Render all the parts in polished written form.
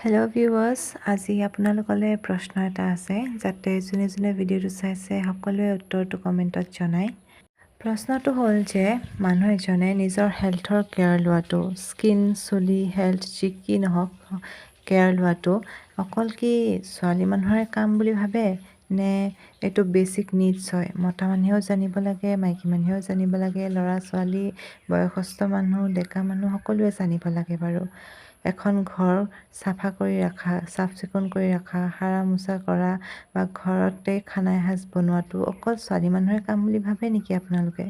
Hello' viewers, আজি আপোনালোকলৈ প্ৰশ্ন এটা আছে যাতে যোনে যোনে ভিডিঅ'টো চাইছে সকলোৱে উত্তৰটো কমেণ্টত জনায়। প্ৰশ্নটো হ'ল যে মানুহ এজনে নিজৰ হেল্থৰ কেয়াৰ লোৱাটো, স্কিন, চুলি, হেল্থ যি কি নহওক কেয়াৰ লোৱাটো অকল কি ছোৱালী মানুহৰে কাম বুলি ভাবে নে এইটো বেচিক নিডছ হয়? মতা মানুহেও জানিব লাগে, মাইকী মানুহেও জানিব লাগে, ল'ৰা ছোৱালী, বয়সস্থ মানুহ, ডেকা মানুহ সকলোৱে জানিব লাগে বাৰু। এখন ঘৰ চাফা কৰি ৰখা, চাফ চিকুণ কৰি ৰখা, সাৰা মোচা কৰা বা ঘৰতে খানা এসাঁজ বনোৱাটো অকল ছোৱালী মানুহৰে কাম বুলি ভাবে নেকি আপোনালোকে?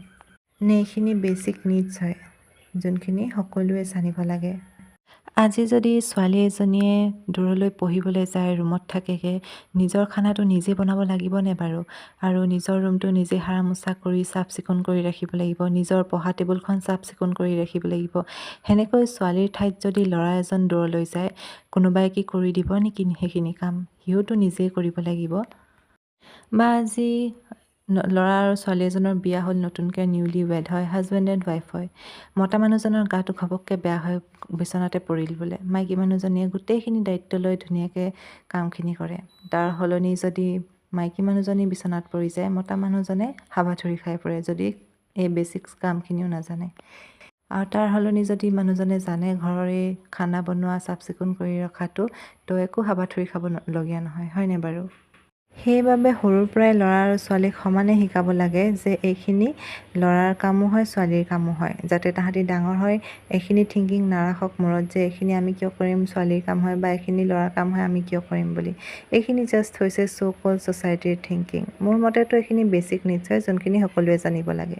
নে এইখিনি বেচিক নিডছ হয় যোনখিনি সকলোৱে জানিব লাগে? আজি যদি ছোৱালী এজনীয়ে দূৰলৈ পঢ়িবলৈ যায়, ৰুমত থাকেগৈ, নিজৰ খানাটো নিজে বনাব লাগিবনে বাৰু? আৰু নিজৰ ৰুমটো নিজে সাৰা মোচা কৰি চাফ চিকুণ কৰি ৰাখিব লাগিব, নিজৰ পঢ়া টেবুলখন চাফ চিকুণ কৰি ৰাখিব লাগিব। সেনেকৈ ছোৱালীৰ ঠাইত যদি ল'ৰা এজন দূৰলৈ যায়, কোনোবাই কি কৰি দিব নেকি সেইখিনি কাম? সিওতো নিজেই কৰিব লাগিব। বা আজি ল'ৰা আৰু ছোৱালী এজনৰ বিয়া হ'ল, নতুনকৈ নিউলি ৱেড হয়, হাজবেণ্ড এণ্ড ৱাইফ হয়। মতা মানুহজনৰ গাটো ঘপককৈ বেয়া হৈ বিচনাতে পৰিল বোলে, মাইকী মানুহজনীয়ে গোটেইখিনি দায়িত্ব লৈ ধুনীয়াকৈ কামখিনি কৰে। তাৰ সলনি যদি মাইকী মানুহজনী বিচনাত পৰি যায়, মতা মানুহজনে হাবাথুৰি খাই পৰে যদি এই বেচিক কামখিনিও নাজানে। আৰু তাৰ সলনি যদি মানুহজনে জানে ঘৰৰে খানা বনোৱা, চাফ চিকুণ কৰি ৰখাটো, তো একো হাবাথুৰি খাবলগীয়া নহয়, হয়নে বাৰু? সেইবাবে সৰুৰ পৰাই ল'ৰা আৰু ছোৱালীক সমানে শিকাব লাগে যে এইখিনি ল'ৰাৰ কামো হয়, ছোৱালীৰ কামো হয়, যাতে তাহাঁতি ডাঙৰ হয় এইখিনি থিংকিং নাৰাখক মূৰত যে এইখিনি আমি কিয় কৰিম, ছোৱালীৰ কাম হয়, বা এইখিনি ল'ৰাৰ কাম হয়, আমি কিয় কৰিম বুলি। এইখিনি জাষ্ট হৈছে চ' কল্ড ছ'চাইটিৰ থিংকিং। মোৰ মতেতো এইখিনি বেচিক নিডছ হয় যোনখিনি সকলোৱে জানিব লাগে।